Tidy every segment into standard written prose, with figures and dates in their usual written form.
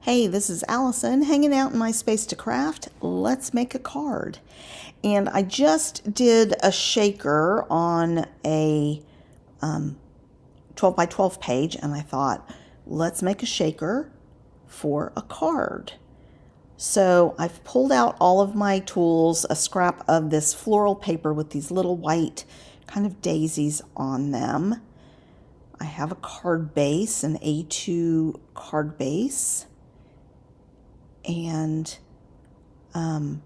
Hey, this is Allison hanging out in my space to craft. Let's make a card. And I just did a shaker on a 12 by 12 page, and I thought, let's make a shaker for a card. So I've pulled out all of my tools, a scrap of this floral paper with these little white kind of daisies on them. I have a card base, an A2 card base. And I'm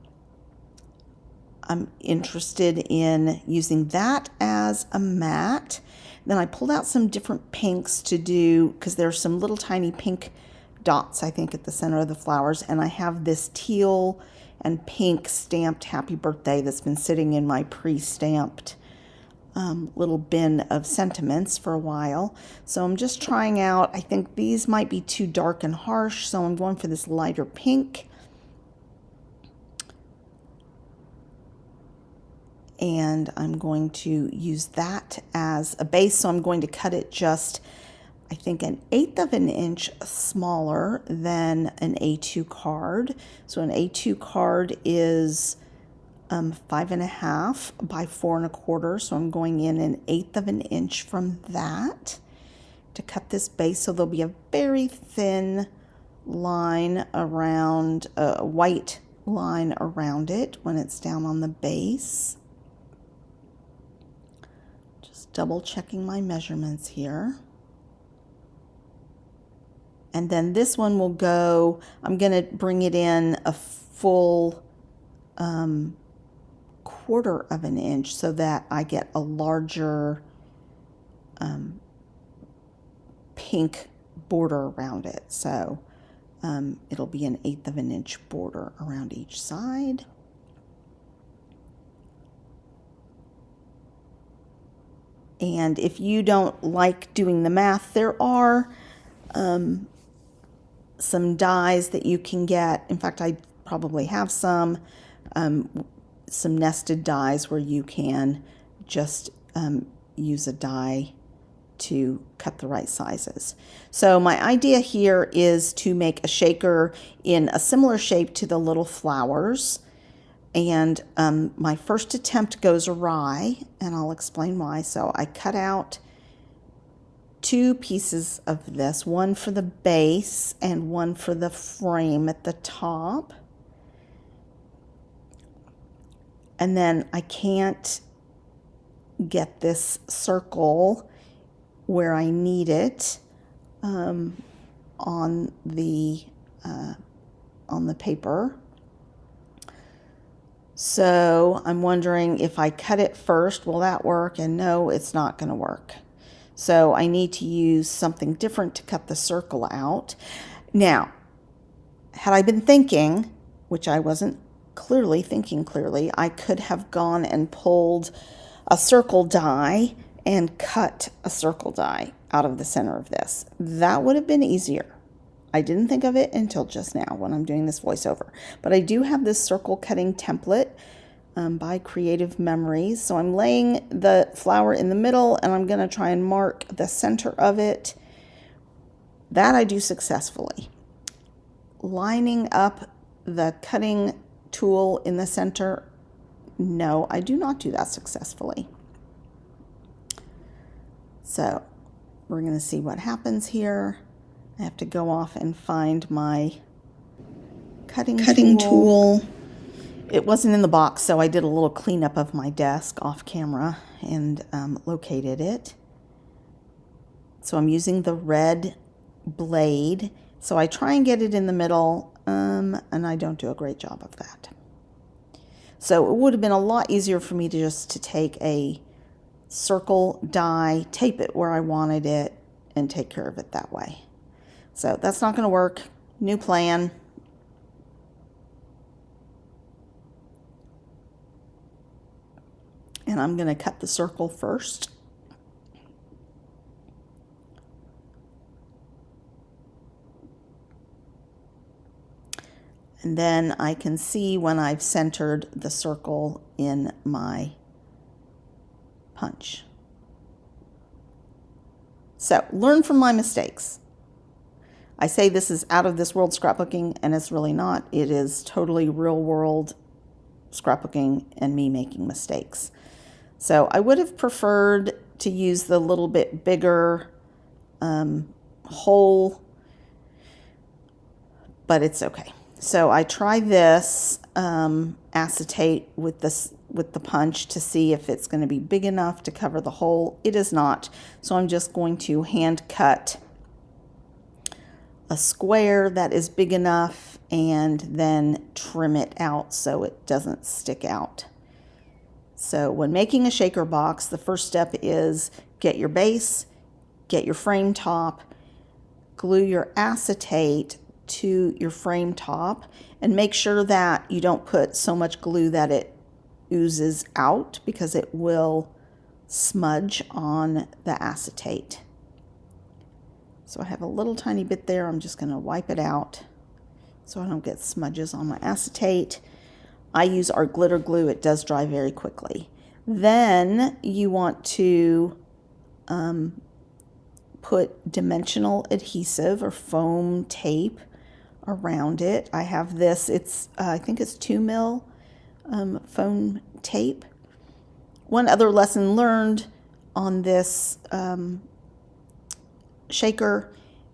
interested in using that as a mat. Then I pulled out some different pinks to do, because there's some little tiny pink dots, I think, at the center of the flowers. And I have this teal and pink stamped happy birthday that's been sitting in my pre-stamped little bin of sentiments for a while. So I'm just trying out, I think these might be too dark and harsh, so I'm going for this lighter pink. And I'm going to use that as a base, so I'm going to cut it just, I think, 1/8 of an inch smaller than an A2 card. So an A2 card is 5.5 by 4.25, so I'm going in 1/8 of an inch from that to cut this base. So there'll be a very thin line around, a white line around it when it's down on the base. Just double checking my measurements here. And then this one will go, I'm going to bring it in a full 1/4 of an inch so that I get a larger pink border around it. So it'll be 1/8 of an inch border around each side. And if you don't like doing the math, there are some dies that you can get. In fact, I probably have some nested dies where you can just use a die to cut the right sizes. So my idea here is to make a shaker in a similar shape to the little flowers. And my first attempt goes awry, and I'll explain why. So I cut out 2 pieces of this, one for the base and one for the frame at the top. And then I can't get this circle where I need it on the paper. So I'm wondering if I cut it first, will that work? And no, it's not going to work. So I need to use something different to cut the circle out. Now, had I been thinking, which I wasn't thinking clearly, I could have gone and pulled a circle die and cut a circle die out of the center of this. That would have been easier. I didn't think of it until just now when I'm doing this voiceover. But I do have this circle cutting template by Creative Memories. So I'm laying the flower in the middle, and I'm going to try and mark the center of it. That I do successfully. Lining up the cutting tool in the center, no, I do not do that successfully. So we're going to see what happens here. I have to go off and find my cutting tool. It wasn't in the box, so I did a little cleanup of my desk off camera and located it. So I'm using the red blade. So I try and get it in the middle, and I don't do a great job of that. So it would have been a lot easier for me to just take a circle die, tape it where I wanted it, and take care of it that way. So that's not going to work. New plan. And I'm going to cut the circle first. And then I can see when I've centered the circle in my punch. So learn from my mistakes. I say this is out of this world scrapbooking, and it's really not. It is totally real world scrapbooking and me making mistakes. So I would have preferred to use the little bit bigger hole, but it's okay. So I try this acetate with the punch to see if it's going to be big enough to cover the hole. It is not. So I'm just going to hand cut a square that is big enough and then trim it out so it doesn't stick out. So when making a shaker box, the first step is get your base, get your frame top, glue your acetate to your frame top, and make sure that you don't put so much glue that it oozes out, because it will smudge on the acetate. So I have a little tiny bit there. I'm just going to wipe it out so I don't get smudges on my acetate. I use our glitter glue. It does dry very quickly. Then you want to put dimensional adhesive or foam tape around it. I have this. It's I think it's 2mm foam tape. One other lesson learned on this shaker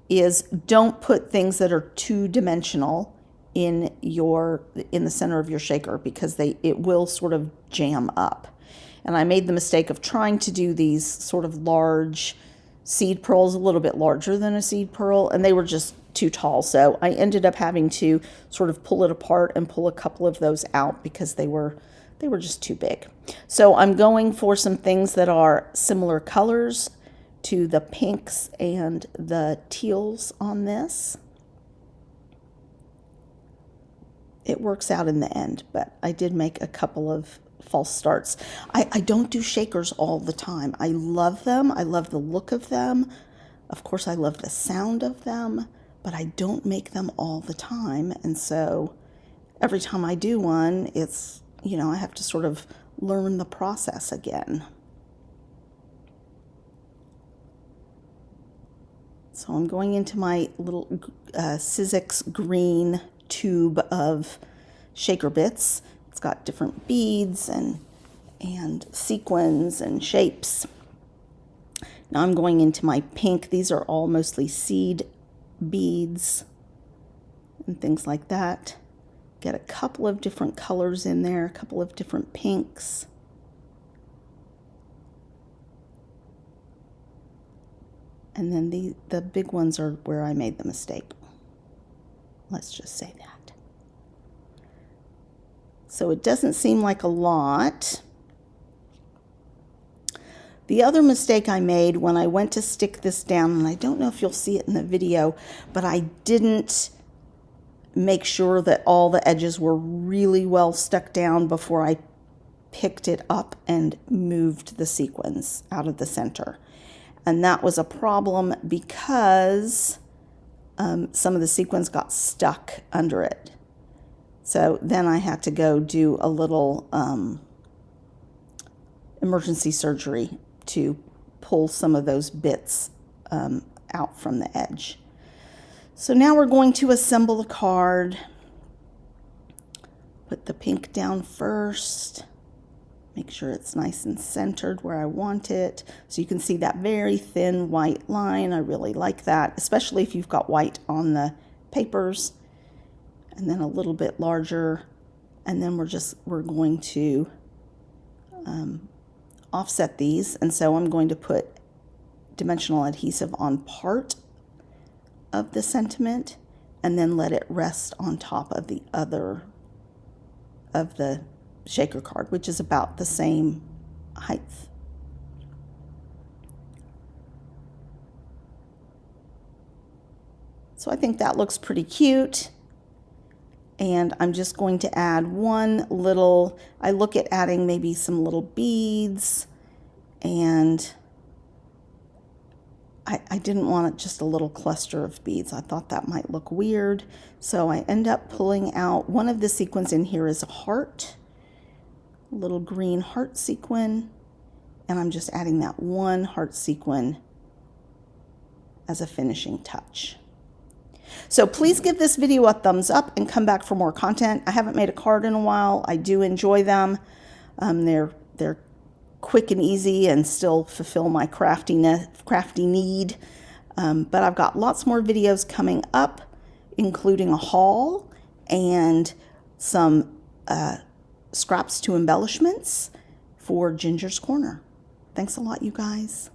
is don't put things that are two-dimensional in the center of your shaker, because it will sort of jam up. And I made the mistake of trying to do these sort of large seed pearls, a little bit larger than a seed pearl, and they were just too tall. So I ended up having to sort of pull it apart and pull a couple of those out because they were just too big. So I'm going for some things that are similar colors to the pinks and the teals on this. It works out in the end, but I did make a couple of false starts. I don't do shakers all the time. I love them. I love the look of them. Of course, I love the sound of them, but I don't make them all the time. And so every time I do one, it's, I have to sort of learn the process again. So I'm going into my little Sizzix green tube of shaker bits. It's got different beads and sequins and shapes. Now I'm going into my pink. These are all mostly seed beads and things like that. Get a couple of different colors in there, a couple of different pinks. And then the big ones are where I made the mistake. Let's just say that. So it doesn't seem like a lot. The other mistake I made when I went to stick this down, and I don't know if you'll see it in the video, but I didn't make sure that all the edges were really well stuck down before I picked it up and moved the sequins out of the center. And that was a problem because some of the sequins got stuck under it. So then I had to go do a little emergency surgery to pull some of those bits out from the edge. So now we're going to assemble the card. Put the pink down first. Make sure it's nice and centered where I want it. So you can see that very thin white line. I really like that, especially if you've got white on the papers. And then a little bit larger. And then we're going to offset these. And so I'm going to put dimensional adhesive on part of the sentiment and then let it rest on top of the other of the shaker card, which is about the same height. So I think that looks pretty cute. And I'm just going to add one little, I look at adding maybe some little beads, and I didn't want just a little cluster of beads. I thought that might look weird. So I end up pulling out, one of the sequins in here is a heart, a little green heart sequin, and I'm just adding that one heart sequin as a finishing touch. So please give this video a thumbs up and come back for more content. I haven't made a card in a while. I do enjoy them. They're quick and easy and still fulfill my crafty need. But I've got lots more videos coming up, including a haul and some scraps to embellishments for Ginger's Corner. Thanks a lot, you guys.